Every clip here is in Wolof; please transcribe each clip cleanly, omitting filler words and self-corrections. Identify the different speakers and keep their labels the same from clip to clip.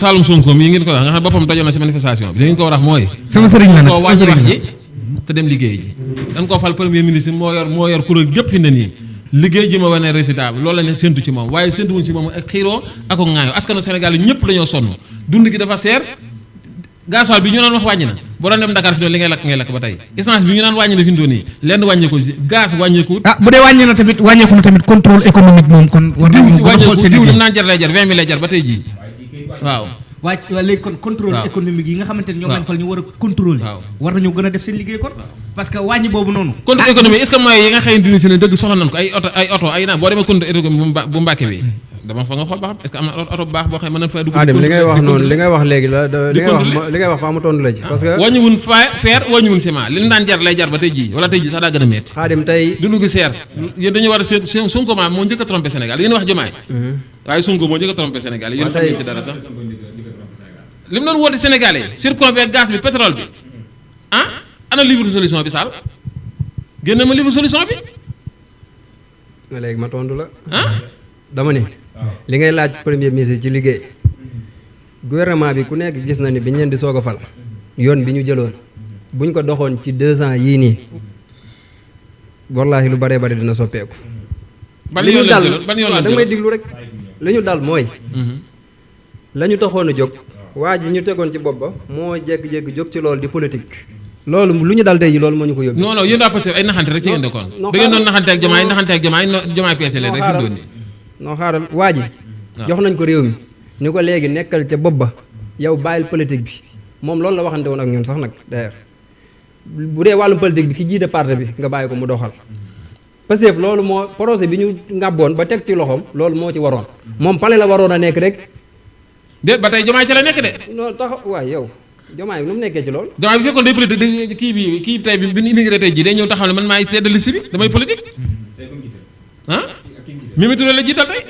Speaker 1: Saalum Sonko mii ngeen ko wax nga xam boppam dajoon na si manifestation bi li ngeen ko war a wax mooy.
Speaker 2: sama sëriñ la nag
Speaker 1: koo wàññi wax ji te dem liggéey ji. dañ koo fal premier ministre moo yor kuréel gépp fi ne nii liggéey ji ma wane résultat bi loolu la ne séntu ci moom waaye séntu wuñ ci moom ak xiiroo ak ŋaayoo askanu Sénégal yi ñëpp dañoo sonn dund gi dafa seer gasoil bi ñu naan wax wàññi na boo doon dem Dakar fi doon li ngay lakk ba tey essence bi ñu naan wàññi na fi mu doon nii lenn wàññeeku gaz wàññeeku.
Speaker 2: bu dee wàññi na tamit wàññeeku na tamit contrôle économique moom kon. war na
Speaker 1: diw li mu naan jar lay jar 20 000 lay jar ba tey jii waaw.
Speaker 2: waaye léegi kon contrôle économique yi nga xamante ne ñoom lañ fal ñu war a contrôler. war nañu gën a def seen liggéey kon. parce que wàññi boobu noonu.
Speaker 1: contrôle économique est-ce que mooy yi nga xëy dindi si ne dëgg soxla nañ ko ay oto ay naa boo demee contrôle économique bu Mbàkke bi dama fa nga xool ba xam est-ce que am na oto bu baax boo xam ne mën nañ fa dugg.
Speaker 3: li ngay wax noonu li ngay wax léegi la li ngay wax fa mu tontu la ci parce que
Speaker 1: wàññiwun fer wàññiwun ciment li ñu daan jar lay jar ba tey jii wala tey jii sax daa gën a métti.
Speaker 3: Xaadim tey
Speaker 1: dundu gi seer yéen dañu war a seet Sonko moo njëkk a trompé Sénégal yéen wax Diomaye waaye Sonko moo njëkk a trompé Sénégal yéen xam ngeen ci dara sax li mu doon woote Sénégalais zircon bi ak gaz bi pétrole bi ana livre solution bi Sall génn ma livre solution bi.
Speaker 3: nga léegi ma tontu la. dama ni li ngay laaj premier ministre ci liggéey gouvernement bi ku nekk gis na ni bi ñu leen di soog a fal yoon bi ñu jëloon buñ ko doxoon ci 2 ans yii nii wallaahi lu baree bari dina soppeeku.
Speaker 1: ban yoon la jëloon ban yoon la
Speaker 3: da may diglu rek li ñu dal mooy. la ñu taxoon a jóg. waa ji ñu tegoon ci bopp ba moo jékki-jékki jóg ci loolu di politique loolu lu ñu dal tey ji loolu moo ñu ko yóbbu.
Speaker 1: non non yéen daa passé ay naxante rek ci ngeen dekkoon da ngeen doon naxante ak Diomaye peese leen rek fi mu doon nii
Speaker 3: non xaaral waa ji jox nañ ko réew mi ni ko léegi nekkal ca bopp ba yow bàyyil politique bi moom loolu la waxante woon ak ñun sax nag d'ailleurs bu dee wàllum politique bi ki jiite parti bi nga bàyyi ko mu doxal parce que loolu moo projet bi ñu ngàbboon ba teg ci loxoom loolu moo ci waroon moom pale la waroon a nekk rek
Speaker 1: de ba tey Diomaye ci la nekk de.
Speaker 3: non tax waay yow Diomaye nu mu nekkee ci loolu.
Speaker 1: Diomaye bi fekkoon day politique kii tey bi ñu immigré tey jii day ñëw taxaw ne man maay tedd liste bi damay politique. Mimi Touré la jiital tey.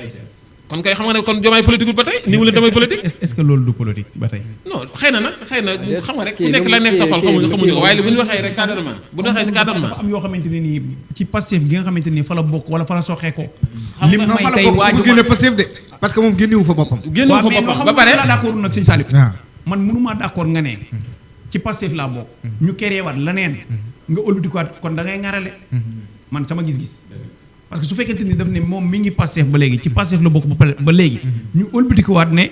Speaker 1: kon kay xam nga ne kon Diomaye politique ba tey ni mu leen damay politique.
Speaker 4: est-ce que loolu du politique ba tey.
Speaker 1: non xëy na xam nga rek ku nekk la nekk sa xol xamuñu ko waaye bu ñu waxee rek cadrement bu ñu waxee si cadrement.
Speaker 4: dafa am yoo xamante ne nii ci Pastef gi nga xamante ni fa la bokk wala fa la soxee ko. lim may tey waaju
Speaker 2: génne Pastef de parce que moom génnewu fa boppam.
Speaker 1: génnewu fa boppam ba pare
Speaker 4: waaw mais d'accord nag sëñ Salif. man mënumaa d'accord nga ne. ci Pastef laa bokk. ñu créé waat leneen. nga ëlbatikuwaat kon da ngay ŋarale. man sama gis-gis. parce que su fekkente ni daf ne moom mi ngi Pastef ba léegi ci Pastef la bokk ba léegi. ñu ëlbatikuwaat ne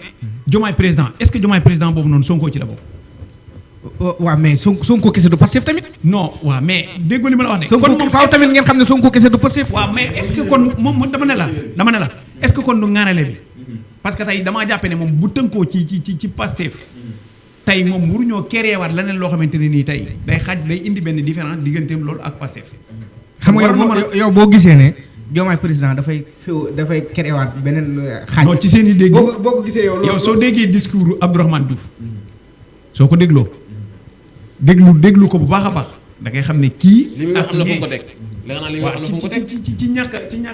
Speaker 4: Diomaye président est-ce que Diomaye président boobu noonu Sonko ci la bokk.
Speaker 2: waaw mais Sonko kese du Pastef tamit.
Speaker 4: non waaw mais déggoo li ma la wax de.
Speaker 2: kon moom faaw tamit ngeen xam ne Sonko kese du Pastef.
Speaker 4: waaw mais est-ce que kon moom dama ne la est-ce que kon du ŋaarale bi parce que tey damaa jàppe ne moom bu tënkoo ci Pastef tey moom waruñoo créé waat leneen loo xamante ne nii tey day indi benn différence digganteem loolu ak Pastef.
Speaker 2: xam nga yow boo gisee ne Diomaye président dafay créé waat beneen xaaj.
Speaker 4: non ci seen i dégg
Speaker 2: boo ko gisee yow
Speaker 4: soo déggee discours Abdourahmane Diouf soo ko dégloo déglu ko bu baax a baax da ngay xam ne kii.
Speaker 1: li muy wax am na fu mu ko teg. li wax am na fu mu ko teg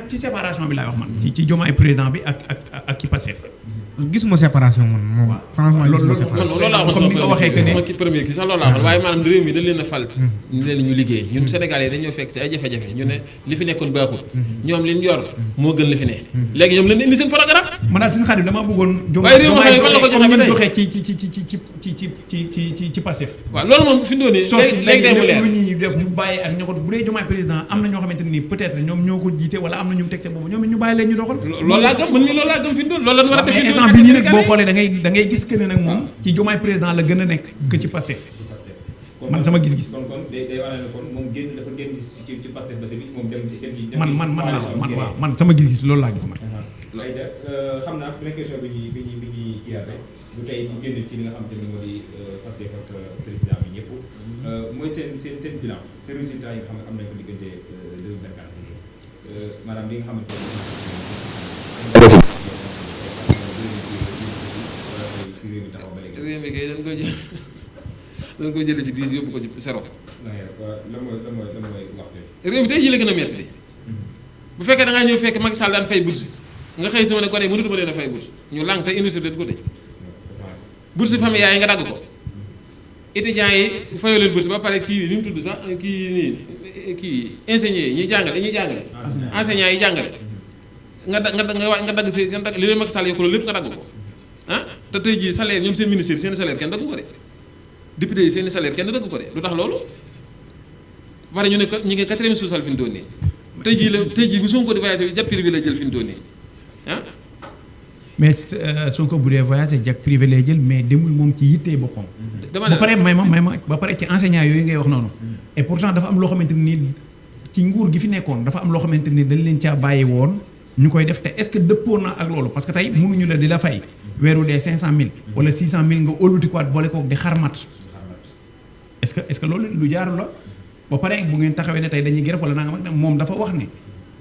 Speaker 4: ci séparation bi laay wax man. ci Diomaye président bi ak ci Pastef.
Speaker 2: gisuma séparation moom franchement gisuma séparation.
Speaker 1: loolu laa waxoon
Speaker 4: comme ni nga waxee que
Speaker 1: sama premier kii sax loolu laa waxoon waaye maanaam réew mi dañ leen a fal ñu leen ñu liggéey ñun Sénégalais dañoo fekk si ay jafe-jafe ñu ne li fi nekkoon baaxul ñoom li ñu yor moo gën li fi ne léegi ñoom leen indi seen programme
Speaker 4: man daal suñu xarit damaa bëggoon
Speaker 1: waaye réew mi ban la ko joxe ba tey
Speaker 4: joxee ci Pastef
Speaker 1: waaw loolu moom fi mu doon léegi day mu leer
Speaker 4: lu ñuy def ñu bàyyi ak ñoo ko bu dee Diomaye président am na ñoo xamante ne nii peut-être ñoom ñoo ko jiite wala am na ñu teg ca boobu ñoom ñu bàyyi leen ñu doxal
Speaker 1: loolu laa gëm man mii loolu laa gëm fi mu doon loolu la war a def
Speaker 4: bi ñi nag boo xoolee da ngay gis que ne nag moom ci Diomaye président la gën a nekk que ci Pastef man sama gis-gis.
Speaker 5: kon day wane ne kon moom dafa génn ci Pastef ba bi moom dem
Speaker 4: man sama gis-gis loolu laa gis man.
Speaker 5: Aïda xam naa beneen question bi ñuy kiiwaat rek bu tey bu génn ci li nga xamante ni moo di Pastef ak président bi ñëpp mooy seen bilan seen résultats yi nga xam ne am nañ ko diggante 2024 maanaam li nga xamante
Speaker 1: réew mi kay dañ koy jëlee si 10 yóbbu ko si 0. réew mi tey jii la gën a metti di bu fekkee da ngaa ñëw fekk Macky Sall daan fay bourse nga xëy sama ne ko ne mënutuma leen a fay bourse ñu lànk te université dañ ko tëj bourse familiale yi nga dagg ko étudiants yi fayoo leen bourse ba pare kii bi ni mu tudd sax kii enseignants yi ñuy jàngale enseignants yi jàngale nga dagg li leen Macky Sall yokk loolu lépp nga dagg ko te tey jii salaire ñoom seen ministère seen salaire kenn dëggu ko de député yi seen salaire kenn dëggu ko de lu tax loolu bari ñu ne ñu ngi quatrième sous-sol fi ñu doon nii tey jii bu Sonko di voyagé jàpp privé la jël fi ñu doon nii ah.
Speaker 4: mais Sonko bu dee voyagé jet privé lay jël mais demul moom ci yittee boppam. ba pare may ma ba pare ci enseignant yooyu ngay wax noonu. et pourtant dafa am loo xamante ni ci nguur gi fi nekkoon dafa am loo xamante ni dañ leen caa bàyyi woon ñu koy def te est-ce que dëppoo na ak loolu parce que tey mënuñu la di la fay weeru dee 500000 wala 600000 nga ëlbatikuwaat boole koog di xarmat est-ce que loolu lu jaaru la ba pare bu ngeen taxawee ne tey dañuy grève wala nangam ak moom dafa wax ne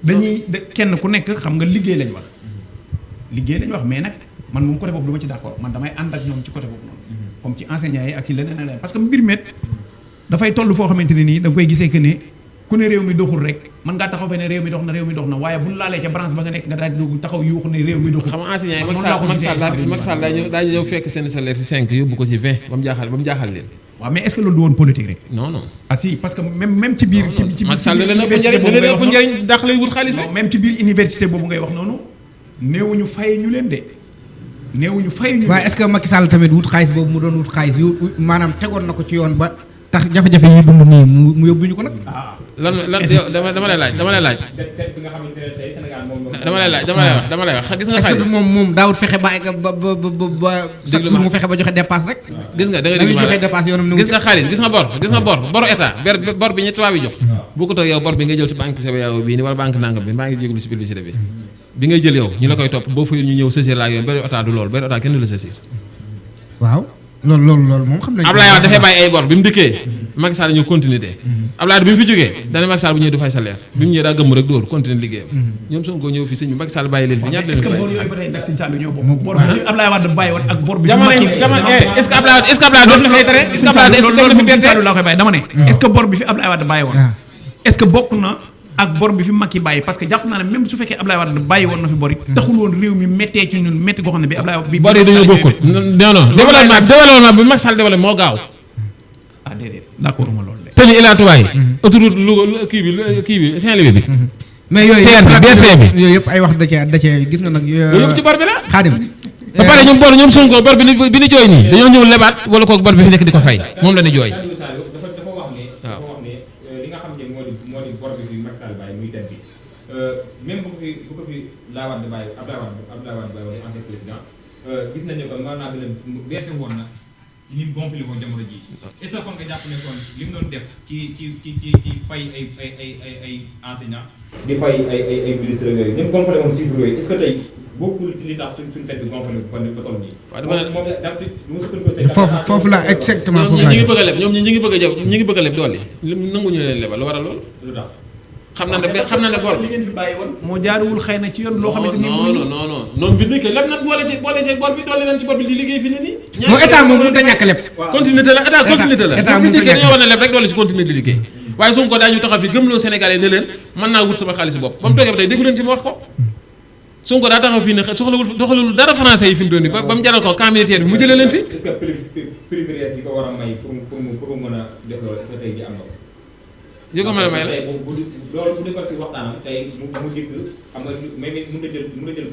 Speaker 4: dañuy kenn ku nekk xam nga liggéey lañ wax mais nag man moom côté boobu du ma ci d'accord man damay ànd ak ñoom ci côté boobu noonu comme ci enseignants yi ak ci leneen parce que mbir met dafay toll foo xamante ne nii da nga koy gisee que ne ku ne réew mi doxul rek mën ngaa taxaw fee ne réew mi dox na waaye bu ñu laalee ca branche ba nga nekk nga daal di taxaw yuuxu ne réew mi doxul.
Speaker 1: xam nga enseignants yi Macky Sall daañu ñëw fekk seen salaire ci 5 yóbbu ko ci 20 ba mu jaaxal leen.
Speaker 4: waaw mais est-ce que loolu du woon politique rek.
Speaker 1: non
Speaker 4: ah si parce que même ci biir. ci
Speaker 1: Macky Sall da leen ëpp njëriñ dàq lay wut xaalis rek.
Speaker 4: même ci biir université boobu ngay wax noonu néewuñu fay ñu leen de.
Speaker 2: waaw est-ce que Macky Sall tamit wut xaalis boobu mu doon wut xaalis yu maanaam tegoon na ko ci yoon ba tax jafe-jafe yi dund nii mu yóbbuñu ko nag.
Speaker 1: lan dama lay laaj. dama lay laaj gis nga xaalis.
Speaker 2: est-ce que moom daawut fexe ba chaque jour mu fexe ba joxe dépasse rek.
Speaker 1: gis nga da nga dégg
Speaker 2: joxe dépasse yoonam
Speaker 1: gis nga xaalis gis nga boru état bor bi ñu tubaab yi jox. bu ko toog yow bor bi nga jël ci banque CBAO bii ni wala banque nangam bi maa ngi jégalu ci publicité bi ngay jël yow ñu la koy topp boo fayul ñu ñëw saisir la ak yow benn état du loolu benn état kenn du la saisir.
Speaker 2: waaw loolu moom xam nañu.
Speaker 1: Abdoulaye Wade dafay bàyyi ay bor bi mu dikkee Macky Sall ñu continuité Abdoulaye Wade bi mu fi jógee dana Macky Sall bu ñëwee du fay salaire bi mu ñëwee daa gëmm rek dóor continuer liggéeyam ñoom Sonko ñëw fi sëñ bi Macky Sall bàyyi leen fi ñaata leen.
Speaker 4: est-ce que bor yooyu ba tey nag sëñ Sall ñoo bokk bor bi Abdoulaye Wade bàyyi woon ak bor bi
Speaker 1: est-ce que Abdoulaye dootu la fay tere est-ce que Abdoulaye def na fi berte
Speaker 4: laa koy bàyyi dama ne est-ce que bor bi fi Abdoulaye Wade bàyyi woon est-ce que bokk na ak bor bi fi Macky bàyyi parce que jàpp naa ne même su fekkee Abdoulaye Wade bàyyi woon na fi bor yi taxul woon réew mi méttee ci ñun métti goo xam ne bi Abdoulaye Wade bi
Speaker 1: bor yi dañoo bokkul non développement bi Macky Sall développé moo gaaw
Speaker 4: déedéet d'accord ma loolu
Speaker 1: tëli Ila Touba yi autoroute Louga kii bi Saint-Louis bi
Speaker 2: mais yooyu yëpp ay wax da cee gis nga nag
Speaker 1: yëpp ci bor bi la
Speaker 2: Xaadim
Speaker 1: ba pare ñoom Sonko bor bi ni jooy nii dañoo ñëw lebaat wala kooku bor bi fi nekk di ko fay moom la ni jooy
Speaker 5: même bu ko fi laawaat di bàyyi Abdoulaye Wade bàyyi woon ancien président gis nañ ne kon mën naa gën a weese woon na ci ni mu gonflé woon jamono ji est-ce que kon nga jàpp ne kon li mu doon def ci fay ay enseignants di fay ay ministres yooyu ni mu gonflé woon chiffres yooyu est-ce que tey bokkul li tax suñ tête bi gonflé ba toll nii.
Speaker 2: foofu la exactement foofu la
Speaker 1: ñi ngi bëgg a leb ñoom ñi ngi bëgg a leb doole nanguñu leen lebal lu waral loolu lu tax xam naa ne bor
Speaker 4: li ngeen fi bàyyi woon moo jaaruwul xëy na ci yoon loo xamante ni
Speaker 1: non bi nekkee leb nag boole ci bor bi doole nañ ci bor bi di liggéey fi ne nii
Speaker 2: moo état moom mënut a ñàkk leb
Speaker 1: continuité la état continuité la bu nekkee dañoo war a leb rek doole ci continuer di liggéey waaye Sonko daañu taxaw fi gëmloo Sénégalais ne leen mën naa wut sama xaalis bopp ba mu toogee ba tey déggu leen ci mu wax ko Sonko daa taxaw fii ne soxlawul dara français yi fi mu doon nii ba mu jaral ko camp militaire bi mu jëlee leen fi
Speaker 5: est-ce que privilège yi ko war a may pour mën a def loolu est-ce que tey ji am na ko
Speaker 1: yu ko mën a may la
Speaker 5: loolu bu nekkoon ci waxtaanam tey mu dikk xam nga même mën na jël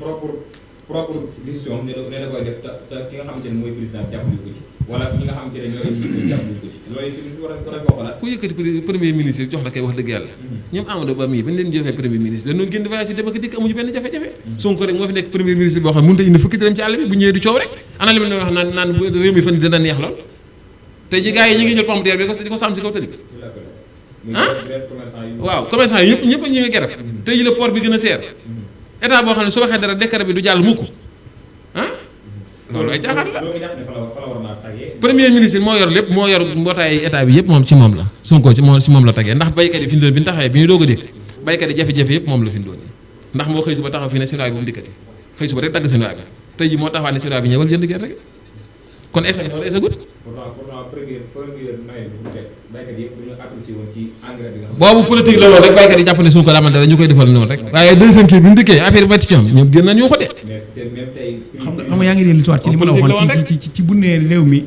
Speaker 5: propre décision ne da koy def te ki nga xamante ne mooy président jàppale ko ci wala ñi nga xamante ne ñooy ministre jàppale ko ci loolu tamit war a bokkalaat
Speaker 1: ku yëkkati premier ministre jox la koy wax dëgg yàlla ñoom Amadou Ba mii bañ leen joxee premier ministre dañu génn voyage yi dem ak dikk amuñu benn jafe-jafe Sonko rek moo fi nekk premier ministre boo xam ne mënut a indi fukki dërëm ci àll bi bu ñëwee du coow rek ana li ma wax naan réew mi fan dina neex lool tey ji gars yi ñi ngi jël pomme de terre bi di ko sàmm si kaw tëli bi waaw commerçant yi ñëpp ñu ngi geref tey ji la port bi gën a seer état boo xam ne su waxee dara décret bi du jàll mukk loolu ay caaxaan la premier ministre moo yor lépp moo yor mbootaay état bi yëpp moom ci moom la Sonko ci moom la tagee ndax baykat yi fi ñu doon bi ñu taxawee bi ñu doog a dégg baykat yi jafe-jafe yëpp moom la fi ñu doon ndax moo xëy suba taxaw fii ne seen waay bu mu dikkati xëy suba rek dagg seen waay bi tey ji moo taxawaat ne seen waay bi ñëwal jënd gerte gi kon esa wala esa gut boobu politique la loolu rek baykat yi jàpp ne Sonko daa man dara ñu koy defal noonu rek waaye deuxième kii bi mu dikkee affaire bi ci ñoom gën nañu ko de
Speaker 4: xam nga yaa ngi dellu ci li ma la waxoon ci bu nee réew mi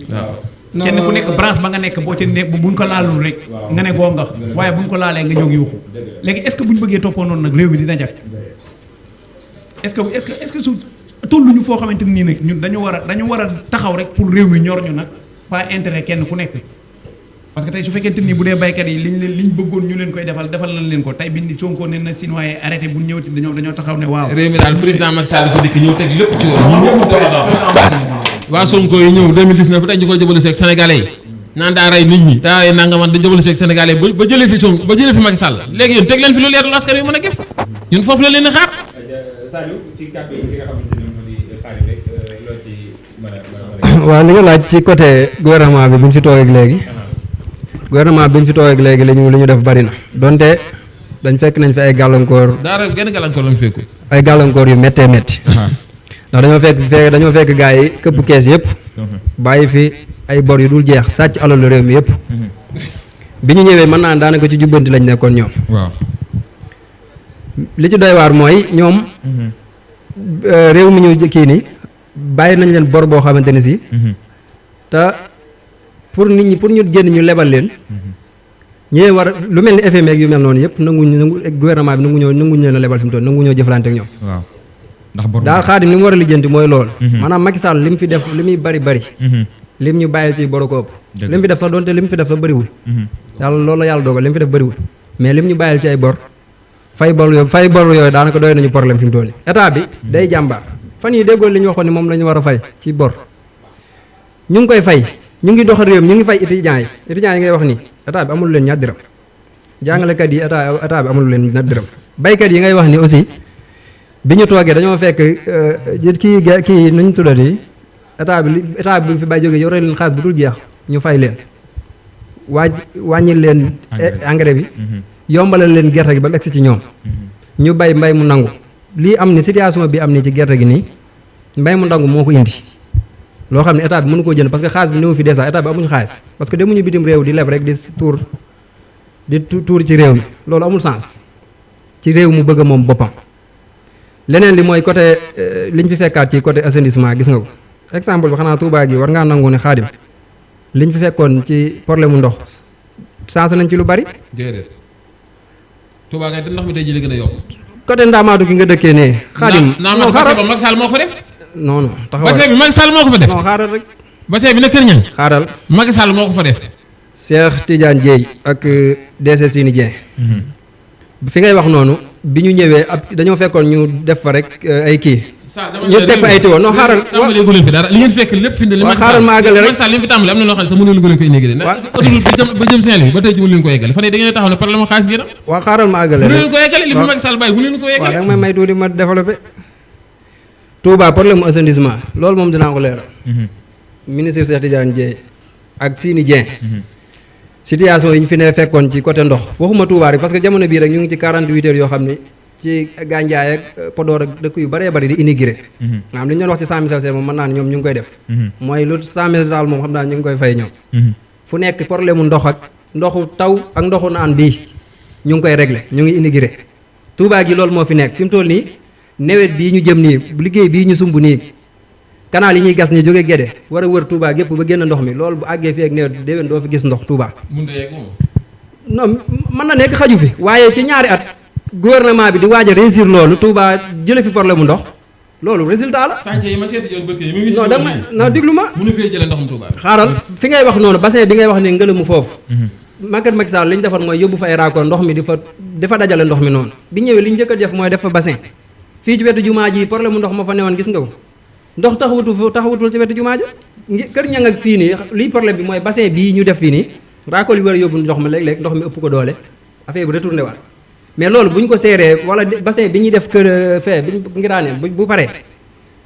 Speaker 4: kenn ku nekk branche ba nga nekk boo ca nekk buñ ko laalul rek nga ne goo nga waaye buñ ko laalee nga jóg yuuxu léegi est-ce que buñ bëggee toppoo noonu nag réew mi dina jag est-ce que su tolluñu foo xamante nii nag ñun dañu war a taxaw rek pour réew mi ñor ñu nag pas intérêt kenn ku nekk. parce que tey su fekkente ni bu dee baykat yi liñ bëggoon ñu leen koy defal nañ leen ko tey bi ni Sonko ne na Chinois yi arrêté bu ñëwati dañoo taxaw ne waaw.
Speaker 1: réew mi daal président Macky Sall dafa dikk ñëw teg lépp ci yoon ñun ñëpp waa Sonko yi ñëw 2019 tey ñu koy jëbale seeg sénégalais yi naan daa rey nit ñi daa rey nangaman da jëbale seeg sénégalais yi ba jëlee fi Sonko ba jëlee fi Macky Sall léegi yéen teg leen fi lu leer askan wi mën a gis ñun foofu la leen di xaar.
Speaker 5: Saliou ci kàddu yi nga xamante ni moo di xaari rek loo ci mën a
Speaker 3: waaw li nga laaj ci côté gouvernement bi bu ñu fi toogee léegi gouvernement bi ñu fi toogee léegi li ñu def bari na donte dañ fekk nañ fi ay gàllankoor.
Speaker 1: daara genn gàllankoor lañ fekku.
Speaker 3: ay gàllankoor yu méttee métti. ndax dañoo fekk gars yi këpp kees yëpp. bàyyi fi ay bor yu dul jeex sàcc alalu réew mi yëpp. bi ñu ñëwee mën naa daanaka ci jubbanti lañ nekkoon ñoom.
Speaker 5: waaw
Speaker 3: li ci doy waar mooy ñoom. réew mi ñu kii nii bàyyi nañ leen bor boo xamante ni si. te pour nit ñi pour ñu génn ñu lebal leen. ñee war lu mel ni FMI ak yu mel noonu yëpp nangu gouvernement bi nanguñu leen a lebal fi mu toll nanguñoo jëflante ak ñoom.
Speaker 5: waaw ndax bor
Speaker 3: daal Xaadim li mu war a lijjanti mooy loolu. maanaam Macky Sall li mu fi def li muy bari. lim ñu bàyyil ci boru ko ëpp. li mu fi def sax doonte li mu fi def sax bëriwul. yàlla loolu la yàlla dogal li mu fi def bëriwul mais lim ñu bàyyil ci ay bor. fay bor yooyu daanaka doy nañu problème fi mu toll nii état bi day jàmbaar fan yi déggoon li ñu waxoon ni moom la ñu war a fay ci bor ñu ngi koy fay ñu ngi doxal réew mi ñu ngi fay étudiants yi ngay wax nii état bi amul leen ñaar dërëm jàngalekat yi état bi amul leen ñaar dërëm baykat yi ngay wax ni aussi bi ñu toogee dañoo fekk kii nu ñu tuddati état bi fi bay jógee yore leen xaalis bu dul jeex ñu fay leen wàññil leen engrais bi yombalal leen gerte gi ba mu egsi ci ñoom ñu bay mbay mu nangu lii am ni situation bi am ni ci gerte gi nii mbay mu nangu moo ko indi loo xam ne état bi mënu koo jënd parce que xaalis bi néew fi déjà état bi amuñu xaalis parce que demuñu bitim réew di leb rek di tuur ci réew mi loolu amul sens ci réew mu bëgg moom boppam leneen li mooy côté liñ fi fekkaat ci côté assainissement gis nga ko exemple bi xanaa Touba gi war ngaa nangu ne Xaadim liñ fi fekkoon ci problème mu ndox changé nañ ci lu bari.
Speaker 1: déedéet Touba kay ndox mi tey jii la gën a yokk.
Speaker 3: côté Ndamaatu gi nga dëkkee nee. Xaadim
Speaker 1: non bassin ba Macky Sall moo ko def.
Speaker 3: non taxawal
Speaker 1: bassin bi Macky Sall moo ko fa def.
Speaker 3: non xaaral rek.
Speaker 1: bassin bi nag Kër Ñang.
Speaker 3: xaaral
Speaker 1: Macky Sall moo ko fa def.
Speaker 3: Cheikh Tidiane Dièye ak DC Sini Dieng. fi ngay wax noonu bi ñu ñëwee ab dañoo fekkoon ñu def fa rek ay kii. ñu def fa ay tiwo non xaaral.
Speaker 1: tàmbalee gu leen fi dara li ngeen fekk lépp fi ne.
Speaker 3: waaw xaaral ma àggale rek
Speaker 1: Macky Sall li mu fi tàmbalee am na loo xam ne sax mënu leen ko intégré. waaw autoroute ba jëm Saint-Louis ba tey ji mënu leen ko eggale fan yii da ngeen a taxaw ne problème xaalis gi na.
Speaker 3: waaw xaaral ma àggale rek
Speaker 1: mënu leen ko eggale li fi Macky Sall bàyyi mënu leen ko eggale.
Speaker 3: waaw da nga may tuuti ma développé. Touba problème mu assainissement loolu moom dinaa ko leeral. ministre Cheikh Tidiane Dièye ak Sini Dieng. situation yi ñu fi ne fekkoon ci côté ndox waxuma Touba rek parce que jamono bii rek ñu ngi ci 48 heures yoo xam ne ci Gandiaye ak Podor ak dëkk yu bëree bëri di immigré. maanaam li ñu doon wax ci 100 000 moom mën naa ne ñoom ñu ngi koy def. mooy lu 100 000 moom xam naa ñu ngi koy fay ñoom. fu nekk problème mu ndox ak ndoxu taw ak ndoxu naan bii ñu ngi koy réglé ñu ngi immigré. Touba gi loolu moo fi nekk fi mu toll nii nawet bii ñu jëm nii liggéey bii ñu sumb nii canal yi ñuy gas ni jóge Gédé war a wër Touba gépp ba génn ndox mi loolu bu àggee fii ak nawet déwén doo fi gis ndox Touba.
Speaker 1: mënut a yegg moom.
Speaker 3: non mën na nekk xaju fi waaye ci ñaari at gouvernement bi di waaj a réussir loolu Touba jële fi problème mu ndox loolu résultat la.
Speaker 1: sànce yi ma seeti yoon bëgg yi
Speaker 3: non dama non diglu ma.
Speaker 1: mënu fee jëlee ndoxum Touba.
Speaker 3: xaaral fi ngay wax noonu bassin bi ngay wax ne ngëlëmu foofu. Macky Sall li ñu defoon mooy yóbbu fa ay raakoor ndox mi di fa dajale ndox mi noonu bi ñëwee li ñu njëkk a def mooy def fa bassin fii ci wetu jumaa ji problème mu ndox ma fa newoon gis nga ko ndox taxawatul ci wetu jumaa ji kër ña nga fii nii liy problème bi mooy bassin bii ñu def fii nii raakoor yi war a yóbbu ndox mi léeg-léeg ndox mi ëpp ko doole affaire bi retourné waat mais loolu bu ñu ko seeree wala bassin bi ñuy def kër fee bi ngiraanee bu paree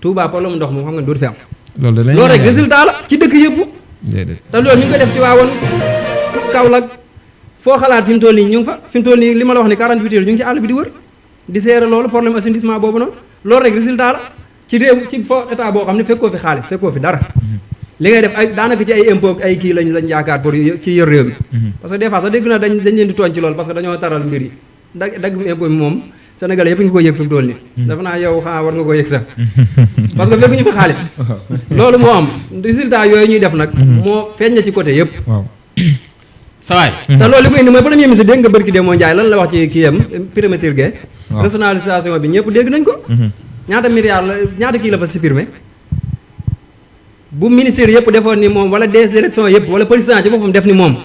Speaker 3: Touba problème mu ndox moom xam nga dootu fi am loolu rek résultat la ci dëkk yëpp te loolu ñu ngi ko def ci waawoon Kaolack foo xalaat fi mu toll nii ñu ngi fa fi mu toll nii li ma la wax ni 48 heures ñu ngi ci àll bi di wër di seere loolu problème assainissement boobu noonu loolu rek résultat la ci réew ci fo état boo xam ne fekkoo fi xaalis fekkoo fi dara li ngay def ay daanaka ci ay impôt ay kii lañ yaakaar pour ci yor réew mi parce que des fois sax dégg naa dañ leen di tooñ ci loolu parce que dañoo taral mbir yi dagg impôt bi moom Sénégalais yëpp ngi ko yëg fi mu toll nii dafa naa yow xanaa war nga ko yëg sax parce que fekkuñu fi xaalis loolu moo am résultat yooyu ñuy def nag moo feeñ na ci côté yëpp
Speaker 1: sawaay
Speaker 3: te loolu li ko indi mooy premier ministre dégg nga bërki dee moo Njaay lan la wax ci kii yam primature ge rationalisation bi ñëpp dégg nañ ko ñaata milliards la ñaata kii la fa supprimer bu ministère yëpp defoon ni moom wala des directions yëpp wala président ci boppam def ni moom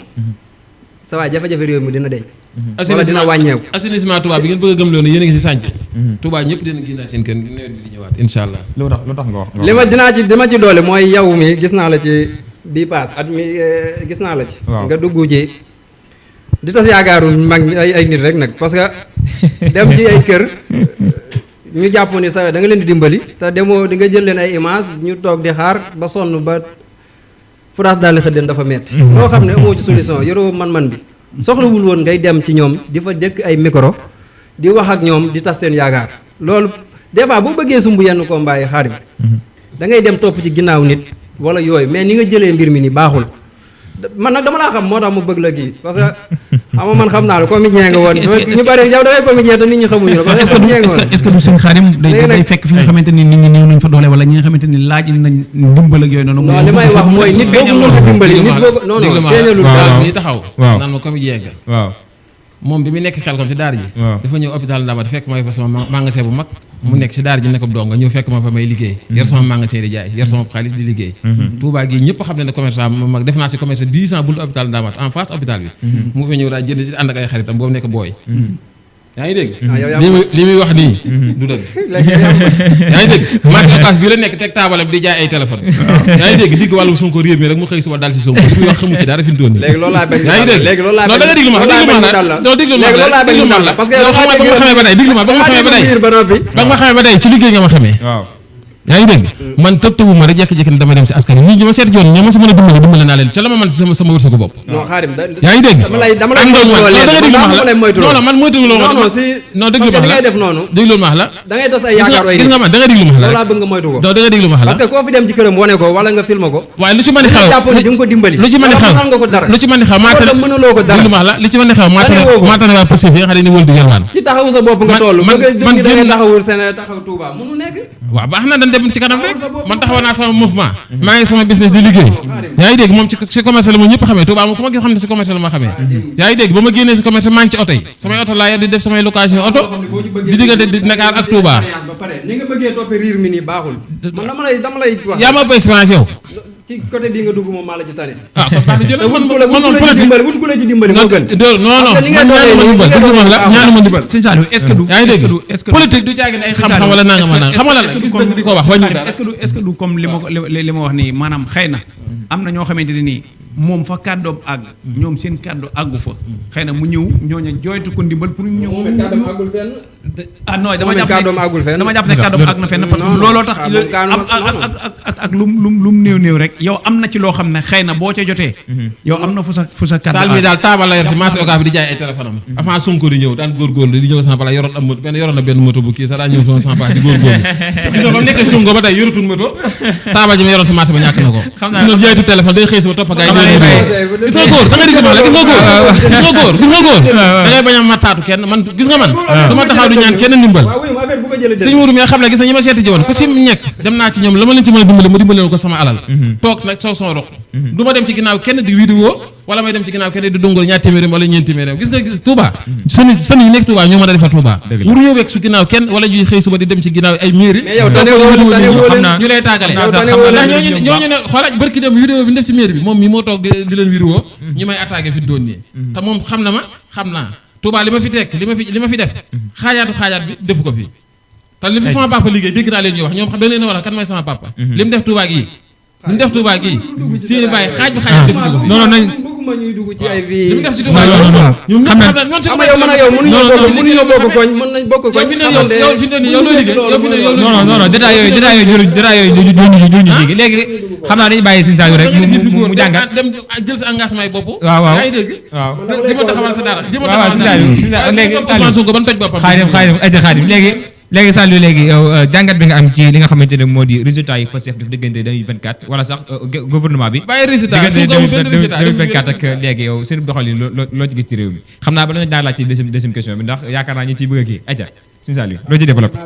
Speaker 3: sa waay jafe-jafe réew mi dina deñ wala dina wàññeeku
Speaker 1: assainissement Touba bi ngeen bëgg a gëm loolu yéen a ngi si sànc Touba ñëpp dina génnaat seen kër nawet bi di ñëwaat incha allah.
Speaker 6: lu tax nga wax.
Speaker 3: li ma dama ci doole mooy yow mi gis naa la ci bii paas at mi gis naa la ci nga dugg ci di tas yaakaaru mag ay nit rek nag parce que dem ci ay kër ñu jàpp ni sa da nga leen di dimbali te demoo di nga jël leen ay image ñu toog di xaar ba sonn ba France daal di xëddeen dafa metti loo xam ne amoo ci solution yoroo man-man bi soxlawul woon ngay dem ci ñoom di fa dëkk ay micro di wax ak ñoom di tas seen yaakaar loolu des fois boo bëggee sumb yenn combat yi Xaadim da ngay dem topp ci ginnaaw nit wala yooyu mais ni nga jëlee mbir mi ni baaxul man nag dama laa xam moo tax mu bëgg la kii parce que xam nga man xam naa la comédien nga woon ñu bari yow da ngay comédien te nit ñi xamuñu la
Speaker 2: est-ce que du sëñ Xaadim day fekk fi nga xamante ni nit ñi néew nañ fa doole wala ñi nga xamante ni laaj nañ dimbal ak yooyu noonu
Speaker 3: non li may wax mooy nit boobu mën a dimbali nit boobu non non feeñalul
Speaker 1: bi taxaw naan ma comédien ga
Speaker 6: waaw
Speaker 1: moom bi mu nekk xel kom ci daara ji dafa ñëw hôpital Ndamat fekk ma fa sama magasin bu mag mu nekk ci daara ji nekk dong nga ñëw fekk ma fa may liggéey yor sama magasin di jaay yor sama xaalis di liggéey Touba gi ñëpp xam ne commerçant ma mag def naa si commerce 10 ans buntu hôpital Ndamat en face hôpital bi mu fa ñëw daal jënd si ànd ak ay xaritam boobu nekk booy yaa ngi dégg li muy wax nii du dëgg yaa ngi dégg marché occas bii la nekk teg taabalam di jaay ay téléphone yaa ngi dégg digg wàllum Sonko réew mi rek mu xëy suba dal ci Sonko li muy wax xamu ci dara fi mu toll nii
Speaker 3: léegi loolu laa bañ
Speaker 1: yaa ngi dégg non da nga déglu ma yow xam nga ba ma xamee ba day déglu ma ba ma xamee ba day ci liggéey nga ma xamee yaa ngi dégg man tëb ma rek jékki-jékki ne dama dem si askan wi ñi ma seet yoon ñoo ma sa mën a dimbale naa leen ca la ma mën si sama wërsëgu bopp yaa ngi dégg non man moytu loo non déglu ma la déglu ma la
Speaker 3: da ngay tas ay yaakaar way
Speaker 1: gis nga man da nga déglu ma la
Speaker 3: laa bëgg nga moytu ko
Speaker 1: da nga déglu ma la
Speaker 3: parce que koo fi dem ci këram wane ko wala nga filmer ko
Speaker 1: waaye lu ci mën a xew
Speaker 3: jàpp ni di nga ko dimbali
Speaker 1: lu ci mën a xew
Speaker 3: nga ko dara
Speaker 1: lu ci mën a xew
Speaker 3: mënuloo ko dara
Speaker 1: déglu ma la li ci mën a xew maatane waa Pastef yi nga xam ne ni wël di yalwaan
Speaker 3: ci taxawu sa bopp nga toll man da ngay taxawul seen taxaw Touba mënu nekk
Speaker 1: waaw baax na dañ dem ci kanam rek man taxaw naa sama mouvement maa ngi sama business di liggéey yaa ngi dégg moom ci commerce la ma ñëpp xamee Touba moom ku ma gis xam ne si commerce la ma xamee yaa ngi dégg ba ma génnee si commerce maa ngi ci oto yi samay oto laa yor di def samay location oto di diggante di Dakar ak Touba
Speaker 3: ni nga bëggee toppee riir mi nii baaxul man dama lay wax
Speaker 1: yaa ma ëpp expérience yow
Speaker 3: ci côté bii nga dugg moom maa la ci tane
Speaker 1: ah kon baax na jël man noonu
Speaker 3: wut ku la ci dimbali moo gën
Speaker 1: non man ñaanu ma dimbal
Speaker 2: sëñ Saliou est-ce que du
Speaker 1: yaa ngi dégg politique du caagi ne ay xam-xam wala nanga ma nanga xam nga lan la di ko wax wañu dara
Speaker 2: est-ce que du comme li ma wax nii maanaam xëy na am na ñoo xamante ne nii moom fa kàddoom àgg ñoom seen kàddu àggu fa xëy na mu ñëw ñooña jooytu ko ndimbal pour ñu ñëw ah non dama jàpp ne kàddoom àgg na fenn parce que looloo tax ak lum néew rek yow am na ci loo xam ne xëy na boo ca jotee yow am na fu sa kàddu
Speaker 1: saal mi daal taabal la yor si marché occas bi di jaay ay téléphone am avant Sonko di ñëw daan góorgóorlu di ñëw sans pala yoroon na benn moto bu kii sax daan ñëw sans pala di góorgóorlu ba mu nekkee Sonko ba tey yorutul moto taabal ji ma yoroon si marché ba ñàkk na ko ñu jaaytu téléphone day xëy si ba topp gaay gis nga góor da nga digg ma la gis nga góor da ngay bañ a mataatu kenn man gis nga man du ma taxaw di ñaan kenn ndimbal sëñ Mourou mi nga xam ne gis nga ñi ma seeti ji woon ku si ñekk dem naa ci ñoom la ma leen ci mën a dimbale ma dimbale ko sama alal toog nag soog sama rox du ma dem ci ginnaaw kenn di vidéo wala may dem ci ginnaaw kenn di dongal ñaar téeméeram wala ñeent téeméeram gis nga Touba sën yi nekk Touba ñoo mën a defar Touba wuru ñoo wekk su ginnaaw kenn wala ñuy xëy suba di dem ci ginnaaw ay mairie ñu lay tàggale ndax ñooñu ne xoolal barki dem vidéo bi ñu def ci mairie bi moom mi moo toog di leen vidéo ñu may attaqué fi doon nii te moom xam na ma xam naa Touba li ma fi tekk li ma fi def xaajaat bi defu ko fi te li fi sama papa liggéey dégg naa leen ñuy wax ñoom xam da leen wax kan mooy sama papa li mu def Touba gii li mu def Touba gii seeni bàyyi xaaj bi xaajaat defu ko fi
Speaker 2: non nañ
Speaker 3: bëgguma ñuy dugg ci ay vie
Speaker 1: li mu def ci Touba ñoom ñëpp xam na ñoon si
Speaker 3: yow mën a yow mënuñoo bokk koñ mën nañ bokk koñ
Speaker 1: yow fi ne yow looy liggéey yow fi ne yow
Speaker 2: non détail yooyu ñu jigi léegi xam naa dañuy bàyyi sëñ Saliou rek mu jàngat
Speaker 1: dem jël sa engagement yi bopp
Speaker 2: waaw
Speaker 1: yaa ngi dégg
Speaker 2: waaw
Speaker 1: di ma taxawal sa dara di ma
Speaker 2: waaw
Speaker 1: taxawal
Speaker 2: léegi
Speaker 1: Ousmane Sonko ban toj boppam
Speaker 2: Xaadim léegi Saliou léegi yow jàngat bi nga am ci li nga xamante ne moo di résultat yi Pastef def diggante 2024 wala sax gouvernement bi
Speaker 1: bàyyi résultat Sonko amul benn résultat
Speaker 2: 2024 ak léegi yow seen doxalin loo ci gis ci réew mi xam naa ba dañu daa laaj ci deuxième question bi ndax yaakaar naa ñi ciy bëgg a kii aja sëñ Saliou loo ci développé